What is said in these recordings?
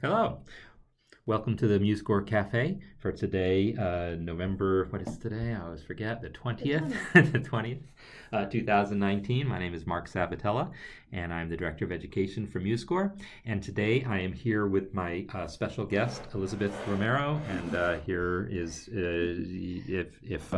Hello. Welcome to the MuseScore Café for today, November, what is today? I always forget, the 20th, the 20th, 2019. My name is Marc Sabatella, and I'm the Director of Education for MuseScore. And today I am here with my special guest, Elizabeth Romero, and here is, if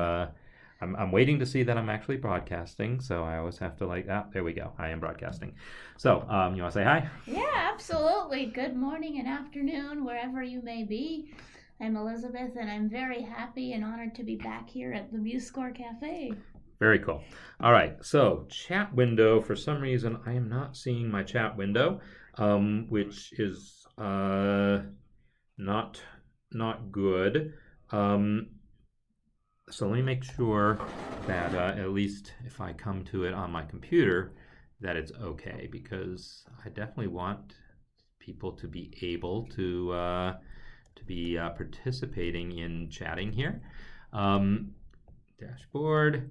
I'm waiting to see that I'm actually broadcasting, so I always have to there we go, I am broadcasting. So, you want to say hi? Yeah, absolutely. Good morning and afternoon, wherever you may be. I'm Elizabeth, and I'm very happy and honored to be back here at the MuseScore Cafe. Very cool. All right, so chat window, for some reason, I am not seeing my chat window, which is not good. So let me make sure that at least if I come to it on my computer, that it's okay, because I definitely want people to be able to be participating in chatting here. Dashboard.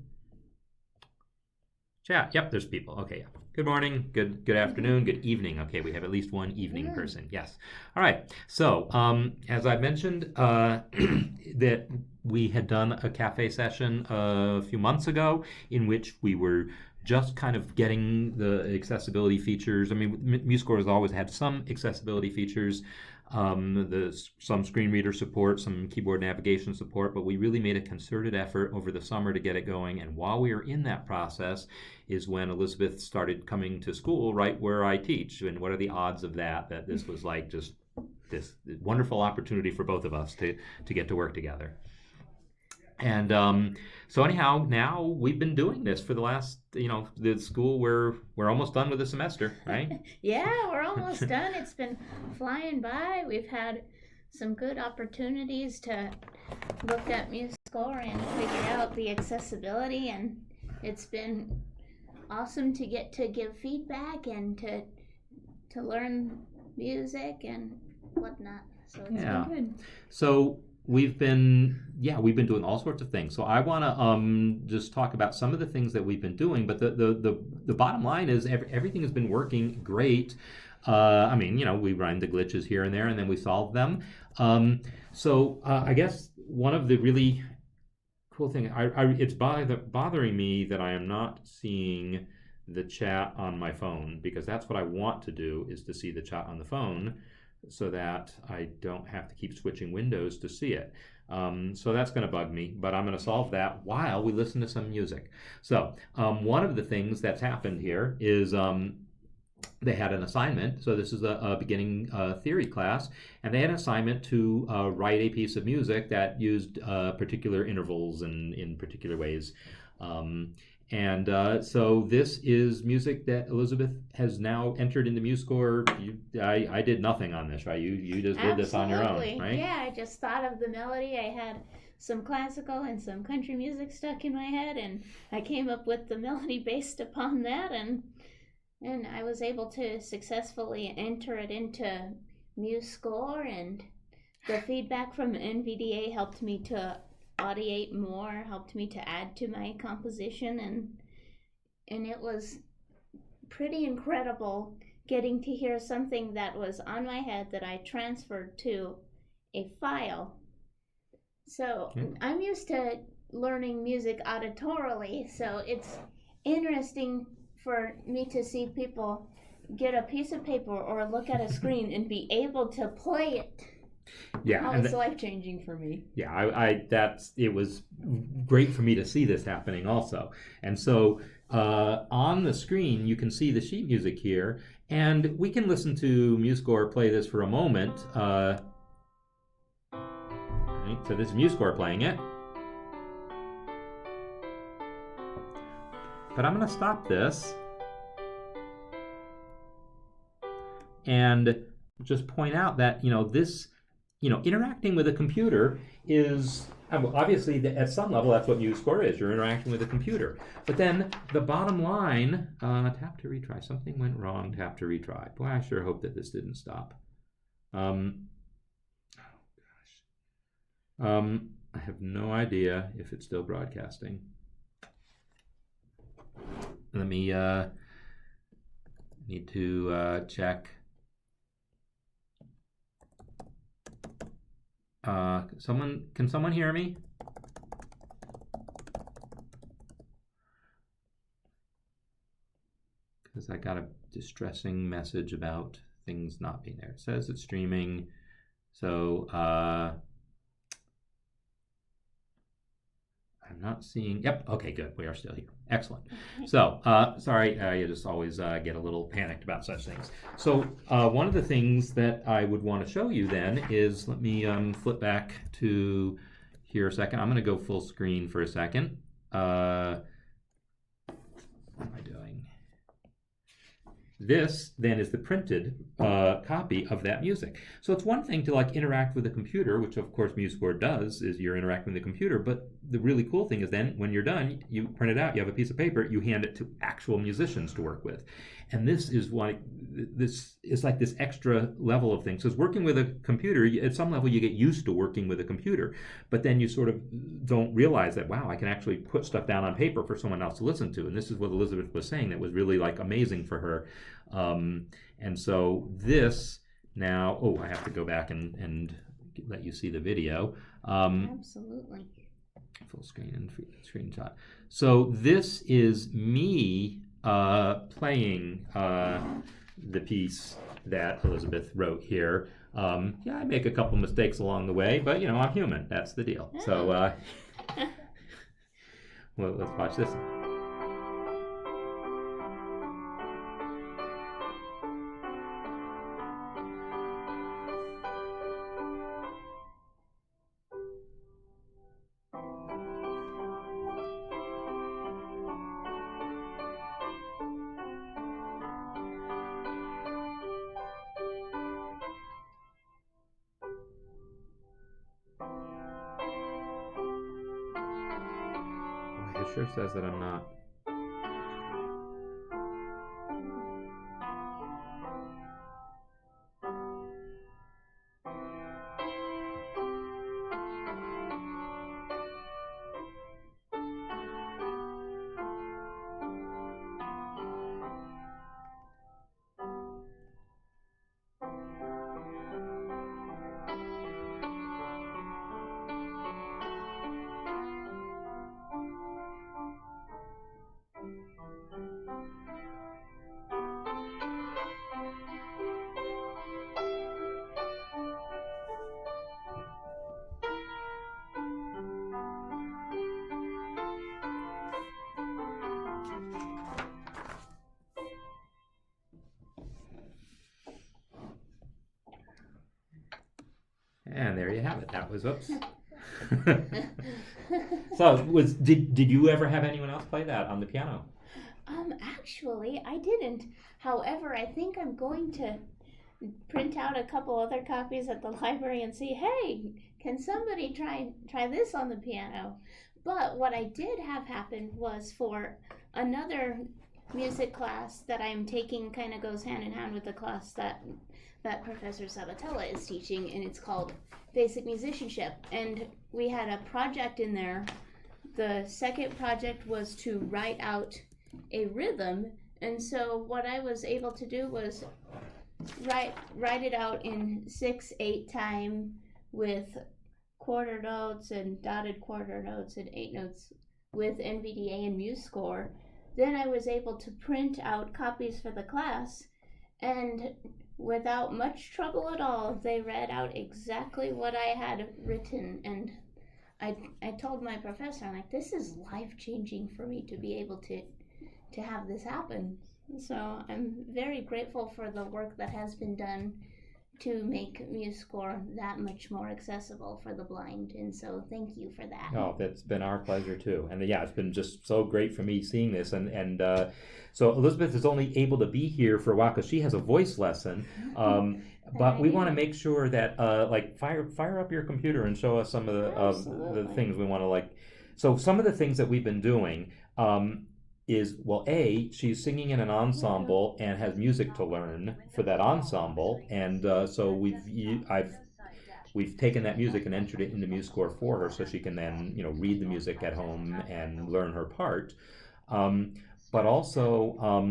Chat. Yep, there's people. Okay. Good morning. Good afternoon. Good evening. Okay, we have at least one evening person. Yes. All right. So, as I mentioned, that we had done a cafe session a few months ago in which we were just kind of getting the accessibility features. I mean, MuseScore has always had some accessibility features, some screen reader support, some keyboard navigation support, but we really made a concerted effort over the summer to get it going. And while we were in that process is when Elizabeth started coming to school right where I teach. And what are the odds of that this was like just this wonderful opportunity for both of us to get to work together. And so anyhow, now we've been doing this for the last, the school, we're almost done with the semester, right? Yeah, we're almost done. It's been flying by. We've had some good opportunities to look at MuseScore and figure out the accessibility, and it's been awesome to get to give feedback and to learn music and whatnot. So it's been good. So we've been doing all sorts of things. So I want to just talk about some of the things that we've been doing. But the bottom line is everything has been working great. I mean, we run the glitches here and there, and then we solve them. So I guess one of the really cool thing, it's bothering me that I am not seeing the chat on my phone, because that's what I want to do, is to see the chat on the phone, so that I don't have to keep switching windows to see it. So that's going to bug me, but I'm going to solve that while we listen to some music. So one of the things that's happened here is they had an assignment. So this is a beginning theory class, and they had an assignment to write a piece of music that used particular intervals and in particular ways. So this is music that Elizabeth has now entered into MuseScore. I did nothing on this, right? You just did this on your own, right? Yeah, I just thought of the melody. I had some classical and some country music stuck in my head, and I came up with the melody based upon that, and I was able to successfully enter it into MuseScore, and the feedback from NVDA helped me to audiate more, helped me to add to my composition, and it was pretty incredible getting to hear something that was on my head that I transferred to a file. So I'm used to learning music auditorily, so it's interesting for me to see people get a piece of paper or look at a screen and be able to play it. Yeah, it's life-changing for me. Yeah, it was great for me to see this happening also. And so on the screen you can see the sheet music here, and we can listen to MuseScore play this for a moment. Right, so this is MuseScore playing it. But I'm going to stop this and just point out that, this, interacting with a computer is, obviously at some level that's what MuseScore is. You're interacting with a computer. But then the bottom line, tap to retry. Something went wrong, tap to retry. Boy, I sure hope that this didn't stop. I have no idea if it's still broadcasting. Let me need to check. Can someone hear me? Because I got a distressing message about things not being there. It says it's streaming. So I'm not seeing. Yep. Okay, good. We are still here. Excellent. So, sorry, you just always get a little panicked about such things. So, one of the things that I would want to show you then is, let me flip back to here a second. I'm going to go full screen for a second. What am I doing? This then is the printed copy of that music. So it's one thing to like interact with the computer, which of course MuseScore does, is you're interacting with the computer. But the really cool thing is then when you're done, you print it out, you have a piece of paper, you hand it to actual musicians to work with. And this is why this is like this extra level of things. Because working with a computer, at some level you get used to working with a computer, but then you sort of don't realize that, wow, I can actually put stuff down on paper for someone else to listen to. And this is what Elizabeth was saying that was really like amazing for her. And so this now, I have to go back and let you see the video. Absolutely. Full screen and screenshot. So this is me playing the piece that Elizabeth wrote here. Yeah, I make a couple mistakes along the way, but I'm human. That's the deal. Yeah. So well, let's watch this. It sure says that I'm not. And there you have it. That was oops. So did you ever have anyone else play that on the piano? Actually, I didn't. However, I think I'm going to print out a couple other copies at the library and see, hey, can somebody try this on the piano? But what I did have happen was for another music class that I'm taking, kind of goes hand in hand with the class that Professor Sabatella is teaching, and it's called Basic Musicianship. And we had a project in there. The second project was to write out a rhythm, and so what I was able to do was write it out in 6/8 time with quarter notes and dotted quarter notes and 8 notes with NVDA and MuseScore. Then I was able to print out copies for the class, and without much trouble at all, they read out exactly what I had written. And I told my professor, I'm like, this is life-changing for me to be able to have this happen. So I'm very grateful for the work that has been done to make MuseScore that much more accessible for the blind. And so thank you for that. Oh, that's been our pleasure too. And yeah, it's been just so great for me seeing this. And so Elizabeth is only able to be here for a while because she has a voice lesson. But we want to make sure that like fire up your computer and show us some of the things we want to like. So some of the things that we've been doing is, well, she's singing in an ensemble and has music to learn for that ensemble, and so we've taken that music and entered it into MuseScore for her, so she can then read the music at home and learn her part. But also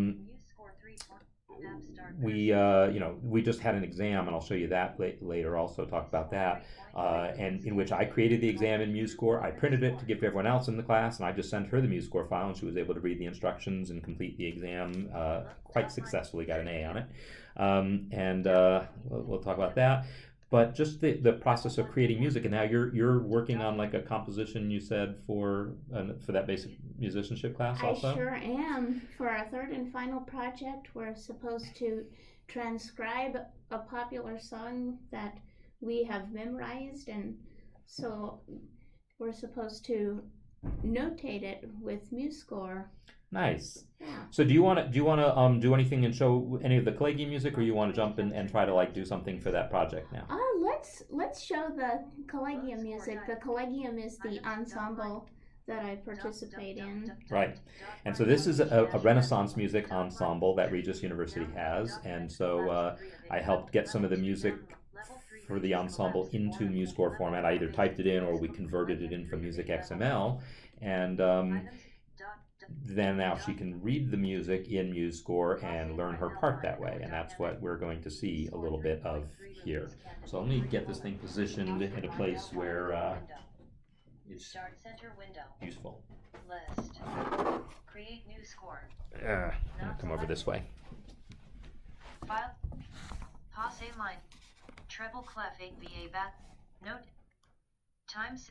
we just had an exam, and I'll show you that later. Also talk about that, and in which I created the exam in MuseScore. I printed it to give to everyone else in the class, and I just sent her the MuseScore file, and she was able to read the instructions and complete the exam quite successfully. Got an A on it, and we'll talk about that. But just the process of creating music, and now you're working on like a composition, you said, for that basic musicianship class also? I sure am. For our third and final project, we're supposed to transcribe a popular song that we have memorized, and so we're supposed to notate it with MuseScore. Nice. Yeah. So do you want to do anything and show any of the Kalegi music, or you want to jump in and try to like do something for that project now? Let's show the Collegium music. The Collegium is the ensemble that I participate in. Right. And so this is a Renaissance music ensemble that Regis University has, and so I helped get some of the music for the ensemble into MuseScore format. I either typed it in or we converted it in from Music XML, and then now she can read the music in MuseScore and learn her part that way, and that's what we're going to see a little bit of here. So let me get this thing positioned in a place where it's useful. List. Create new score. I'm gonna come over this way. File. Pause a line. Treble clef 8 VA bat. Note. Times.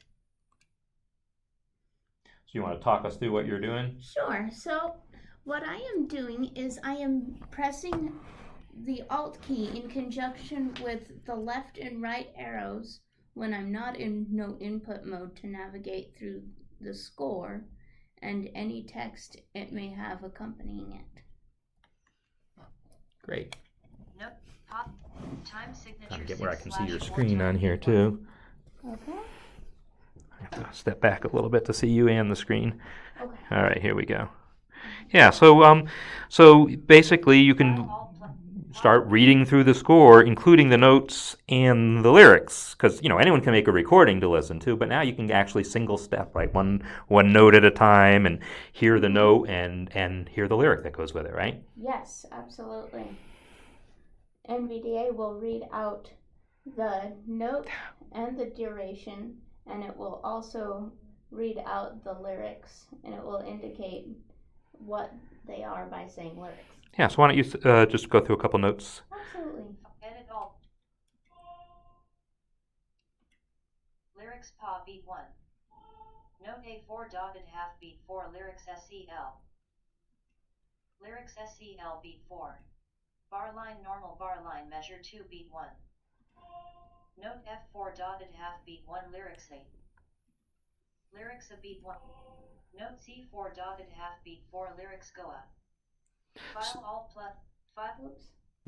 So you want to talk us through what you're doing? Sure. So what I am doing is I am pressing the Alt key in conjunction with the left and right arrows when I'm not in no input mode to navigate through the score and any text it may have accompanying it. Great. Note. Pop. Time signature. Trying to get where I can see your screen on here too. Okay. I have to step back a little bit to see you and the screen. Okay. All right, here we go. Yeah, so basically you can start reading through the score, including the notes and the lyrics, because anyone can make a recording to listen to, but now you can actually single step, right, one note at a time, and hear the note and hear the lyric that goes with it, right? Yes, absolutely. NVDA will read out the note and the duration, and it will also read out the lyrics, and it will indicate what they are by saying lyrics. Yeah, so why don't you just go through a couple notes? Absolutely. Edit all. Lyrics pa beat 1. Note A4 dotted half beat 4 lyrics SEL. Lyrics SEL beat 4. Bar line normal bar line measure 2 beat 1. Note F4 dotted half beat 1 lyrics 8. Lyrics a beat 1. Note C4 dotted half beat 4 lyrics go up. File all plus file.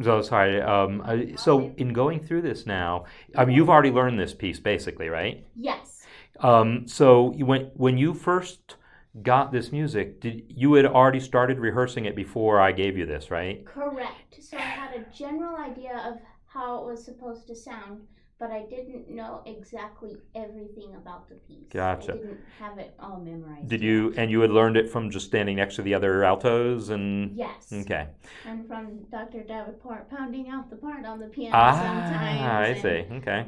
So sorry. So in going through this now, you've already learned this piece basically, right? Yes. So when you first got this music, you had already started rehearsing it before I gave you this, right? Correct. So I had a general idea of how it was supposed to sound, but I didn't know exactly everything about the piece. Gotcha. I didn't have it all memorized. Did you? And you had learned it from just standing next to the other altos, and yes. Okay. And from Dr. Davenport pounding out the part on the piano sometimes. I see. Okay.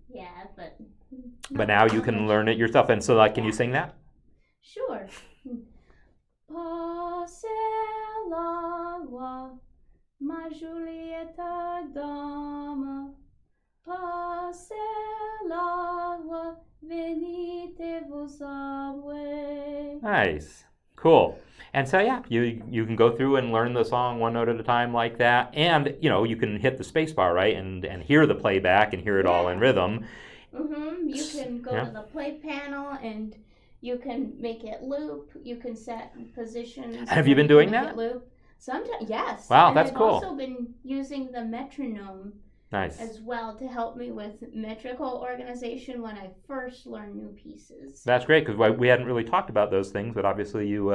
Yeah, but. But now you can learn it yourself, and so can you sing that? Sure. Passe la voix, ma Julieta dame. Passe la voix, venite vous avouer. Nice. Cool. And so you can go through and learn the song one note at a time like that, and you can hit the space bar, right, and hear the playback and hear it all in rhythm. Mm-hmm. You can go to the play panel and you can make it loop. You can set positions. Have you been doing that? Loop. Sometimes, yes. Wow, and that's cool. I've also been using the metronome Nice. as well to help me with metrical organization when I first learn new pieces. That's great, because we hadn't really talked about those things, but obviously you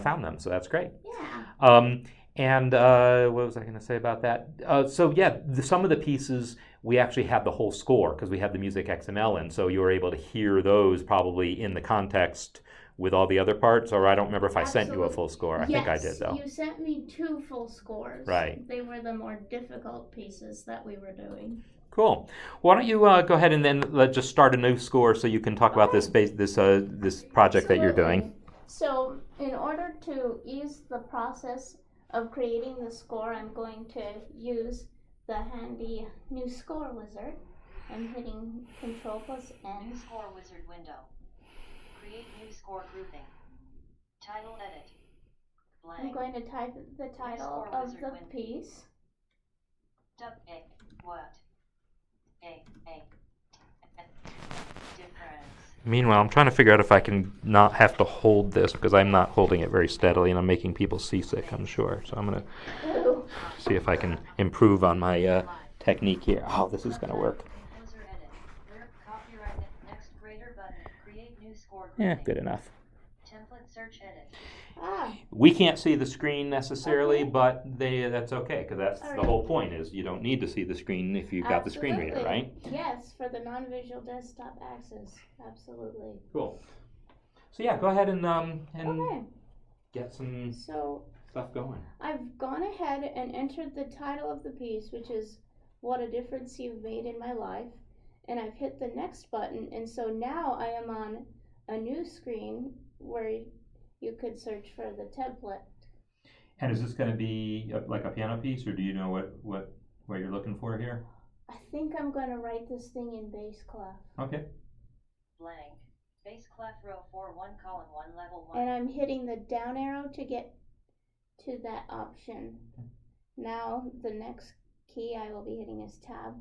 found them, so that's great. Yeah. And what was I going to say about that? Some of the pieces we actually had the whole score because we had the Music XML in, so you were able to hear those probably in the context with all the other parts, or I don't remember if I sent you a full score. I think I did, though. You sent me 2 full scores. Right. They were the more difficult pieces that we were doing. Cool. Why don't you go ahead and then let's just start a new score so you can talk about this project that you're doing. So, in order to ease the process of creating the score, I'm going to use the handy new score wizard. I'm hitting Control plus N. New score wizard window. Create new score grouping. Title edit. Blank. I'm going to type the title of the piece. What? Difference. Meanwhile, I'm trying to figure out if I can not have to hold this because I'm not holding it very steadily and I'm making people seasick, I'm sure. So I'm going to see if I can improve on my technique here. Oh, this is going to work. Copyright next greater button. Create new score Yeah, grouping. good enough. Template search edit. We can't see the screen necessarily, but that's okay because that's the whole point is you don't need to see the screen if you've got the screen reader, right? Yes, for the non-visual desktop access. Absolutely. Cool. So yeah, go ahead and get some stuff going. I've gone ahead and entered the title of the piece, which is What a Difference You've Made in My Life, and I've hit the next button, and so now I am on a new screen where you could search for the template. And is this going to be like a piano piece, or do you know what you're looking for here? I think I'm going to write this thing in bass clef. Okay. Blank. Bass clef row 4 1 column 1 level 1. And I'm hitting the down arrow to get to that option. Okay. Now the next key I will be hitting is tab.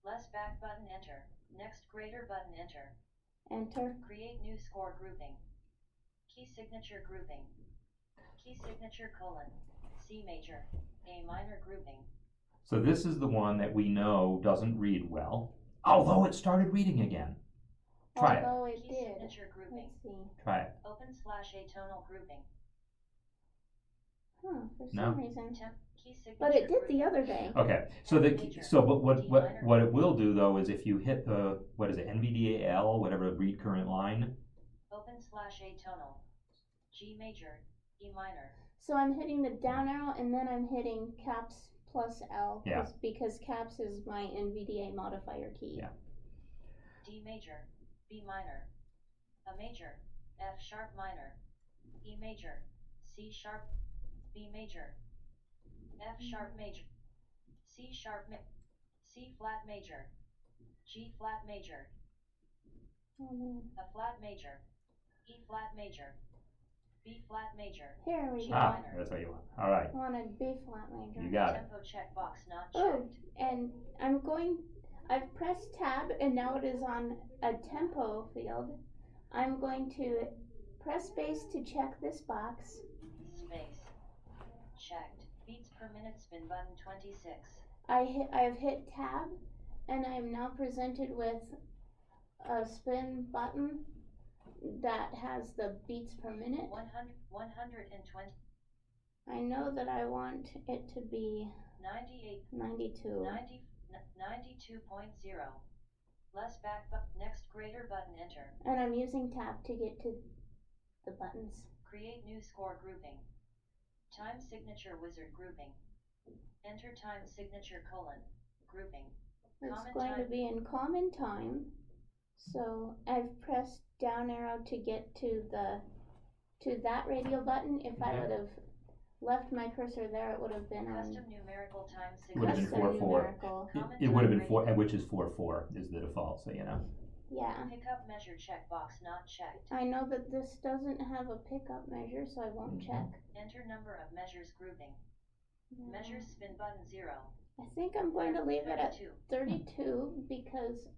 Less back button enter. Next greater button enter. Enter. Create new score grouping. Key signature grouping. Key signature : C major, A minor grouping. So this is the one that we know doesn't read well, although it started reading again. Try it. Although it Key did. signature grouping. Let's see. Try it. Open/atonal grouping. For some reason. Key signature But it did grouping. the other day. Okay. But what it will do though is if you hit the NVDAL, whatever read current line. Open/atonal. G major, E minor. So I'm hitting the down arrow and then I'm hitting caps plus L. Yeah. Because caps is my NVDA modifier key. Yeah. D major, B minor. A major, F sharp minor. E major, C sharp, B major. F sharp major. C sharp C flat major. G flat major. A flat major. E flat major. B flat major. Here we go. That's what you want. All right. I wanted B flat major. You got it. Tempo checkbox not Oh, checked. and I've pressed tab and now it is on a tempo field. I'm going to press space to check this box. Space. Checked. Beats per minute spin button 26. I have hit tab and I am now presented with a spin button that has the beats per minute. 120. I know that I want it to be 98. 92. 92.0. Less back next greater button enter. And I'm using tab to get to the buttons. Create new score grouping. Time signature wizard grouping. Enter time signature : grouping. It's Common going to time. be in common time. So I've pressed down arrow to get to that radio button. If I would have left my cursor there, it would have been Custom numerical time Would have signature. been 4/4. numerical. It would have been 4, which is 4/4 is the default. So you know. Yeah. Pickup measure checkbox not checked. I know that this doesn't have a pickup measure, so I won't check. Enter number of measures grouping. Measures spin button 0. I think I'm going to leave it at 32. 32 because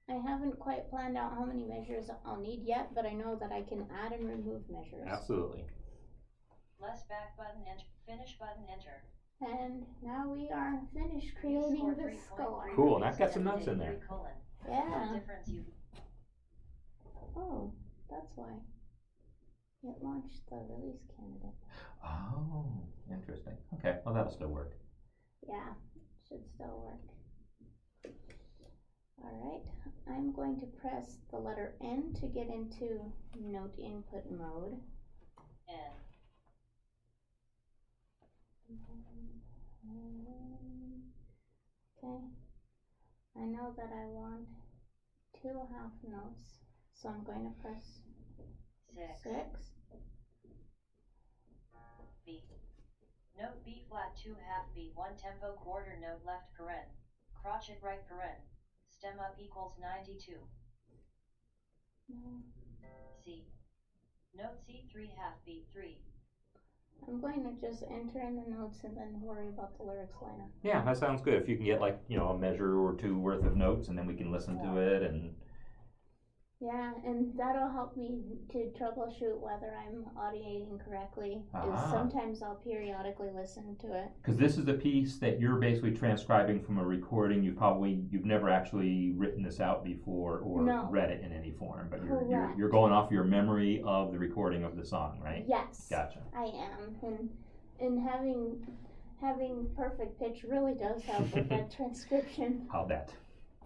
I haven't quite planned out how many measures I'll need yet, but I know that I can add and remove measures. Absolutely. Less back button enter. Finish button enter. And now we are finished creating the score. Cool. Now I've got some notes in there. Yeah. Difference you. Oh, that's why. It launched the release candidate. Oh, interesting. Okay. Well, that'll still work. Yeah, should still work. Alright, I'm going to press the letter N to get into note input mode. N. Okay, I know that I want 2 half notes, so I'm going to press 6. B. Note B flat 2 half B 1 tempo quarter note left paren. Crotchet right paren. Stem up equals 92. No. C. Note C 3 half B 3. I'm going to just enter in the notes and then worry about the lyrics later. Yeah, that sounds good. If you can get like, a measure or two worth of notes, and then we can listen to it. And Yeah, and that'll help me to troubleshoot whether I'm audiating correctly. Is sometimes I'll periodically listen to it. Because this is a piece that you're basically transcribing from a recording. You've never actually written this out before or read it in any form, but you're going off your memory of the recording of the song, right? Yes. Gotcha. I am, and having perfect pitch really does help with that transcription. I'll bet.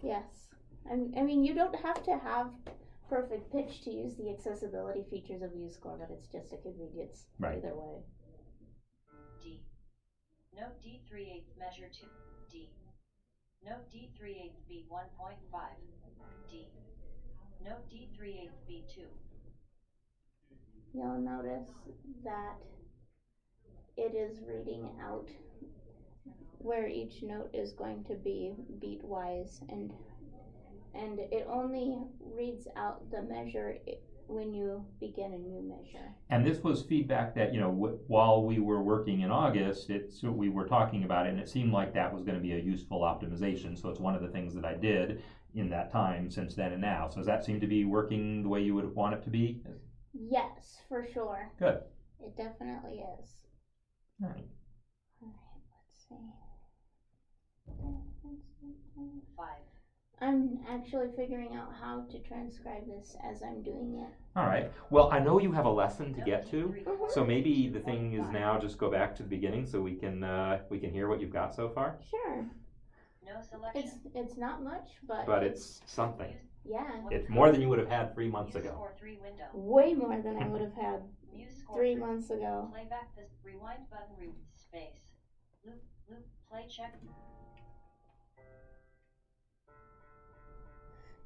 Yes, I mean you don't have to have perfect pitch to use the accessibility features of MuseScore, but it's just a convenience either way. D. Note D 3/8 measure 2. D. Note D 3/8 B 1.5. D. Note D 3/8 B 2. You'll notice that it is reading out where each note is going to be beat-wise, and it only reads out the measure when you begin a new measure. And this was feedback that, while we were working in August, we were talking about it, and it seemed like that was going to be a useful optimization. So it's one of the things that I did in that time since then and now. So does that seem to be working the way you would want it to be? Yes, for sure. Good. It definitely is. All right. Let's see. 5. I'm actually figuring out how to transcribe this as I'm doing it. All right. Well, I know you have a lesson to get to, so maybe the thing is now just go back to the beginning so we can hear what you've got so far. Sure. No selection. It's not much, But it's something. Yeah. It's more than you would have had 3 months ago. MuseScore 3 window. Way more than I would have had MuseScore 3 months ago. Playback rewind button space. Loop play check.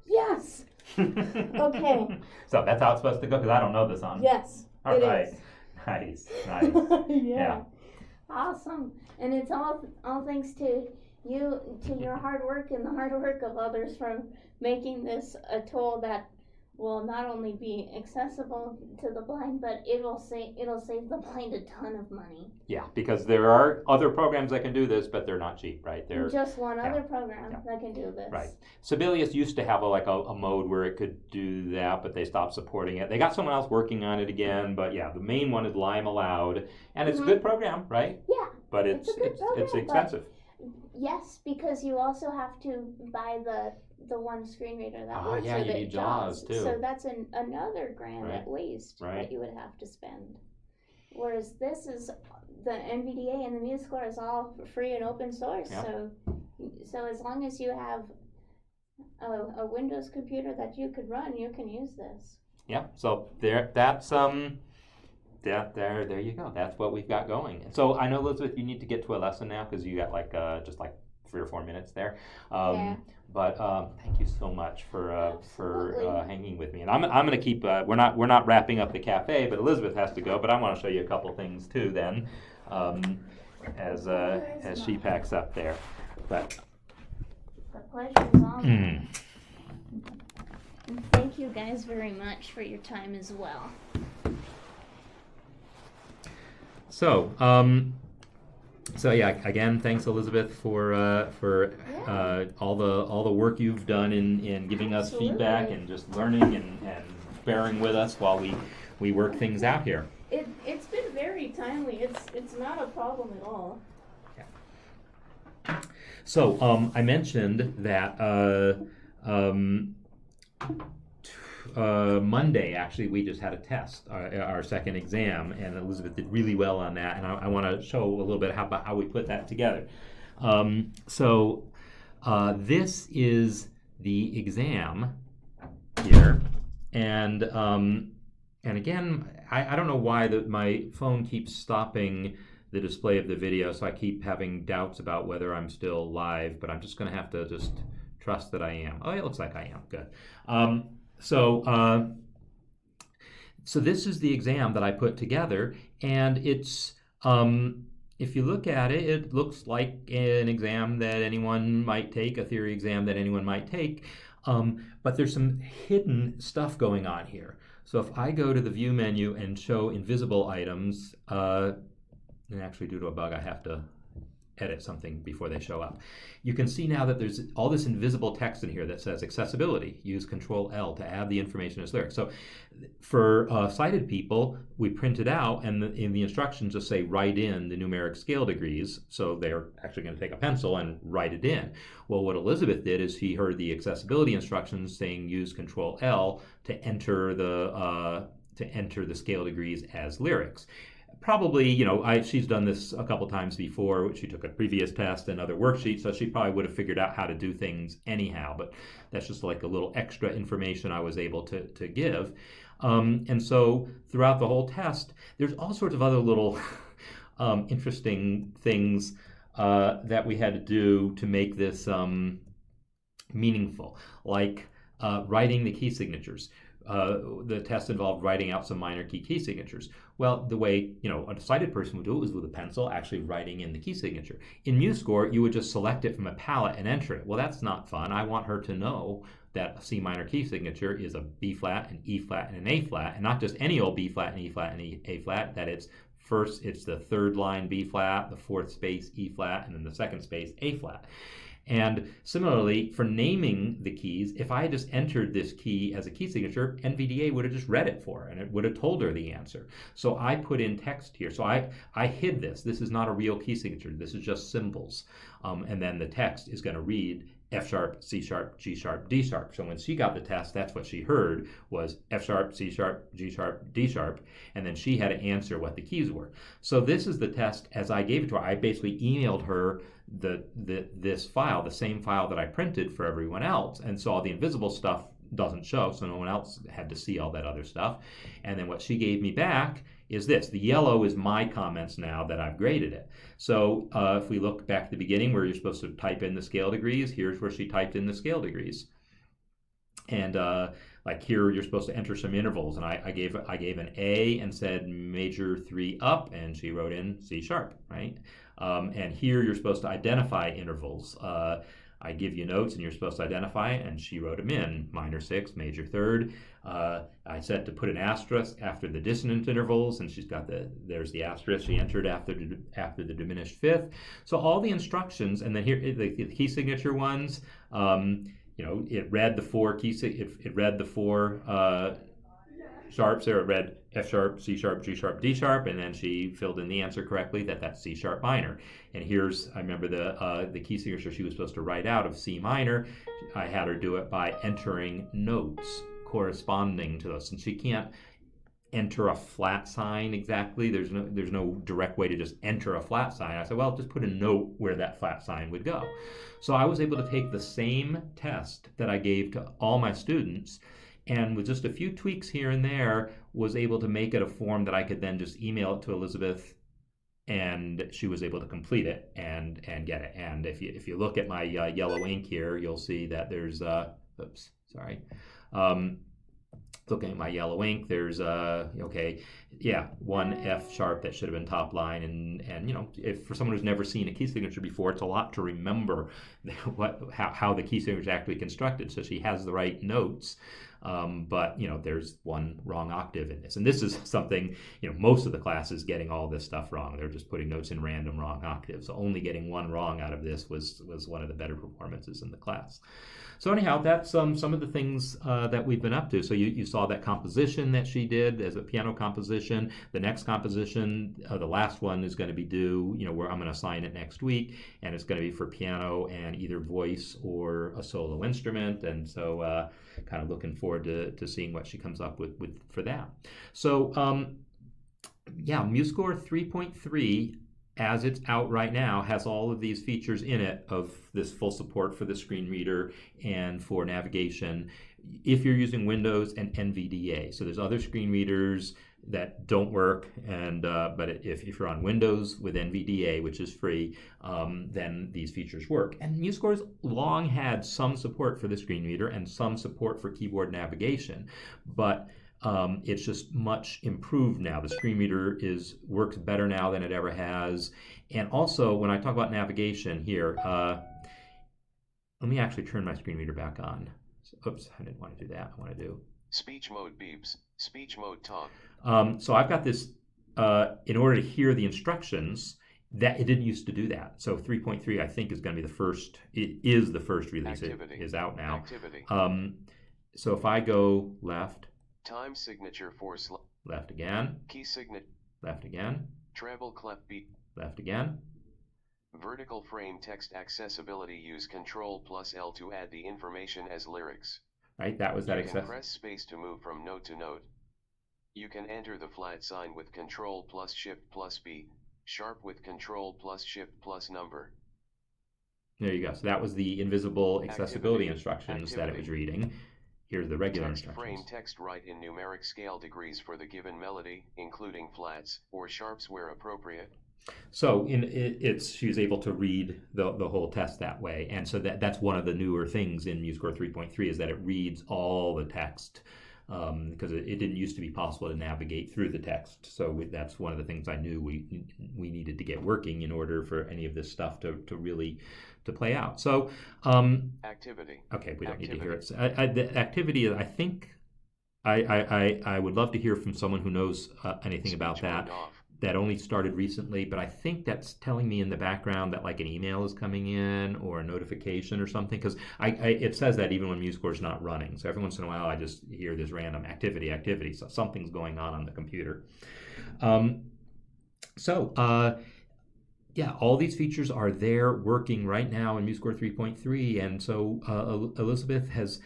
Yes. Okay. So that's how it's supposed to go, because I don't know the song. Yes. All it right. is. Nice. Yeah. Awesome. And it's all thanks to you, to your hard work and the hard work of others for making this a tool that will not only be accessible to the blind, but it'll save the blind a ton of money. Yeah, because there are other programs that can do this, but they're not cheap, right? They're just one other program that can do this. Right. Sibelius used to have a mode where it could do that, but they stopped supporting it. They got someone else working on it again, but yeah, the main one is Lime Aloud, and it's a good program, right? Yeah. But it's expensive. Yes, because you also have to buy the one screen reader that works yeah, with you it, need JAWS too. So that's another grand at least that you would have to spend. Whereas this is the NVDA and the MuseScore is all free and open source. Yeah. So as long as you have a Windows computer that you could run, you can use this. Yeah. So there you go. That's what we've got going. So I know, Elizabeth, you need to get to a lesson now because you got just 3 or 4 minutes there. But thank you so much for hanging with me. And I'm going to keep. We're not wrapping up the cafe, but Elizabeth has to go. But I want to show you a couple things too. Then, as she packs up there. But the pleasure is all mine. And thank you guys very much for your time as well. So, yeah, again, thanks, Elizabeth, for all the work you've done in giving us feedback and just learning and bearing with us while we work things out here. It's been very timely. It's not a problem at all. Yeah. So, I mentioned that Monday, actually, we just had a test, our second exam, and Elizabeth did really well on that, and I want to show a little bit about how we put that together. This is the exam here, and again, I don't know why my phone keeps stopping the display of the video, so I keep having doubts about whether I'm still live, but I'm just going to have to just trust that I am. Oh, it looks like I am. Good. So this is the exam that I put together, and it's if you look at it, it looks like an exam that anyone might take, a theory exam that anyone might take, but there's some hidden stuff going on here. So if I go to the View menu and show invisible items, and actually due to a bug I have to edit something before they show up. You can see now that there's all this invisible text in here that says accessibility. Use Control-L to add the information as lyrics. So for sighted people, we print it out, and in the instructions just say write in the numeric scale degrees. So they're actually going to take a pencil and write it in. Well, what Elizabeth did is she heard the accessibility instructions saying use Control-L to enter the scale degrees as lyrics. Probably, she's done this a couple times before. She took a previous test and other worksheets, so she probably would have figured out how to do things anyhow. But that's just like a little extra information I was able to give. And so throughout the whole test, there's all sorts of other little interesting things that we had to do to make this meaningful, like writing the key signatures. The test involved writing out some minor key signatures. Well, the way a sighted person would do it was with a pencil, actually writing in the key signature. In MuseScore, you would just select it from a palette and enter it. Well, that's not fun. I want her to know that a C minor key signature is a B flat, an E flat, and an A flat, and not just any old B flat, and E flat, and A flat. That it's the third line B flat, the fourth space E flat, and then the second space A flat. And similarly, for naming the keys, if I had just entered this key as a key signature, NVDA would have just read it for her, and it would have told her the answer. So I put in text here. So I hid this. This is not a real key signature. This is just symbols. And then the text is going to read F sharp, C sharp, G sharp, D sharp. So when she got the test, that's what she heard was F sharp, C sharp, G sharp, D sharp, and then she had to answer what the keys were. So this is the test as I gave it to her. I basically emailed her this file, the same file that I printed for everyone else, and so all the invisible stuff doesn't show, so no one else had to see all that other stuff. And then what she gave me back is this. The yellow is my comments now that I've graded it. So if we look back to the beginning where you're supposed to type in the scale degrees, here's where she typed in the scale degrees. And like here, you're supposed to enter some intervals, and I gave an A and said major 3 up, and she wrote in C sharp, right? And here you're supposed to identify intervals. I give you notes, and you're supposed to identify it, and she wrote them in, minor 6, major 3rd. I said to put an asterisk after the dissonant intervals, and she's got there's the asterisk she entered after the diminished 5th. So all the instructions, and then here the key signature ones. It read the 4 it read the 4 sharps there. It read F sharp, C sharp, G sharp, D sharp, and then she filled in the answer correctly that's C sharp minor. And I remember the key signature she was supposed to write out of C minor. I had her do it by entering notes corresponding to those, and she can't enter a flat sign exactly. There's no direct way to just enter a flat sign. I said, well, just put a note where that flat sign would go. So I was able to take the same test that I gave to all my students, and with just a few tweaks here and there, was able to make it a form that I could then just email it to Elizabeth, and she was able to complete it and get it. And if you look at my yellow ink here, you'll see that there's looking at my yellow ink, there's one F sharp that should have been top line, and if for someone who's never seen a key signature before, it's a lot to remember how the key signature is actually constructed. So she has the right notes, but there's one wrong octave in this, and this is something most of the class is getting all this stuff wrong. They're just putting notes in random wrong octaves. So only getting one wrong out of this was one of the better performances in the class. So anyhow, that's some of the things that we've been up to. So you saw that composition that she did as a piano composition. The next composition, the last one, is going to be due, where I'm going to assign it next week, and it's going to be for piano and either voice or a solo instrument. And so kind of looking forward to seeing what she comes up with for that. So MuseScore 3.3 as it's out right now, has all of these features in it of this full support for the screen reader and for navigation if you're using Windows and NVDA. So there's other screen readers that don't work, and but if you're on Windows with NVDA, which is free, then these features work. And MuseScore's long had some support for the screen reader and some support for keyboard navigation, but it's just much improved now. The screen reader works better now than it ever has. And also, when I talk about navigation here, let me actually turn my screen reader back on. Oops, I didn't want to do that. I want to do speech mode beeps, speech mode talk. So I've got this, in order to hear the instructions, that it didn't used to do that. So 3.3, I think, is going to be the first. It is the first release. Activity. It is out now. Activity. So if I go left, time signature for left again, key signature, left again, treble clef beat, left again, vertical frame text accessibility, use Control+L to add the information as lyrics. Right, that was that You can press space to move from note to note. You can enter the flat sign with Control+Shift+B, sharp with Control+Shift+number. There you go. So that was the invisible accessibility instructions that it was reading. Here's the regular text instructions. Frame text write in numeric scale degrees for the given melody, including flats or sharps where appropriate. So she was able to read the whole test that way, and so that's one of the newer things in MuseScore 3.3 is that it reads all the text, because it didn't used to be possible to navigate through the text. So that's one of the things I knew we needed to get working in order for any of this stuff to really to play out. So activity. Okay, we don't need to hear it. The activity, I think, I would love to hear from someone who knows anything about that. That only started recently, but I think that's telling me in the background that like an email is coming in or a notification or something, because it says that even when MuseScore is not running. So every once in a while I just hear this random activity, so something's going on the computer. Yeah, all these features are there working right now in MuseScore 3.3, and so Elizabeth has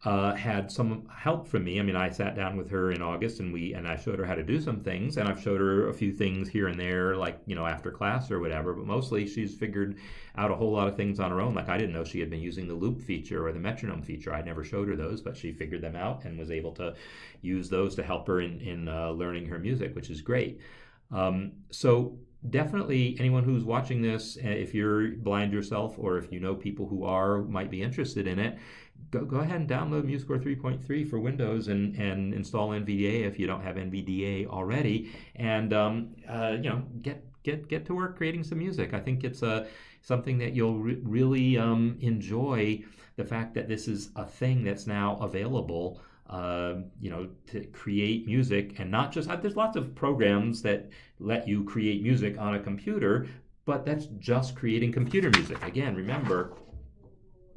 had some help from me. I mean, I sat down with her in August and I showed her how to do some things, and I've showed her a few things here and there, like, after class or whatever, but mostly she's figured out a whole lot of things on her own. Like, I didn't know she had been using the loop feature or the metronome feature. I never showed her those, but she figured them out and was able to use those to help her in learning her music, which is great. So definitely anyone who's watching this, if you're blind yourself or if you know people who might be interested in it, go ahead and download MuseScore 3.3 for Windows and install NVDA if you don't have NVDA already, and get to work creating some music. I think it's something that you'll really enjoy, the fact that this is a thing that's now available. To create music, and not just, there's lots of programs that let you create music on a computer, but that's just creating computer music. Again, remember,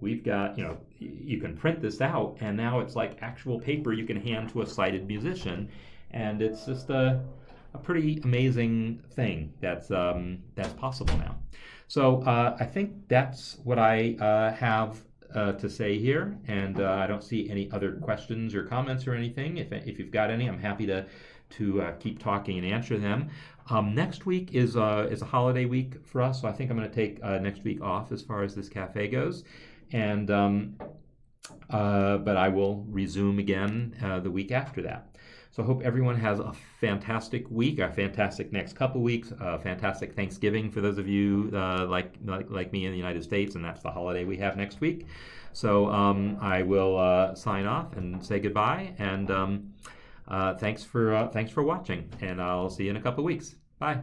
we've got, you can print this out, and now it's like actual paper you can hand to a sighted musician, and it's just a pretty amazing thing that's possible now. So I think that's what I have to say here, and I don't see any other questions or comments or anything. If you've got any, I'm happy to keep talking and answer them. Next week is a holiday week for us, so I think I'm going to take next week off as far as this cafe goes, and but I will resume again the week after that. So I hope everyone has a fantastic week, a fantastic next couple weeks, a fantastic Thanksgiving for those of you like me in the United States, and that's the holiday we have next week. So I will sign off and say goodbye, and thanks for watching, and I'll see you in a couple weeks. Bye.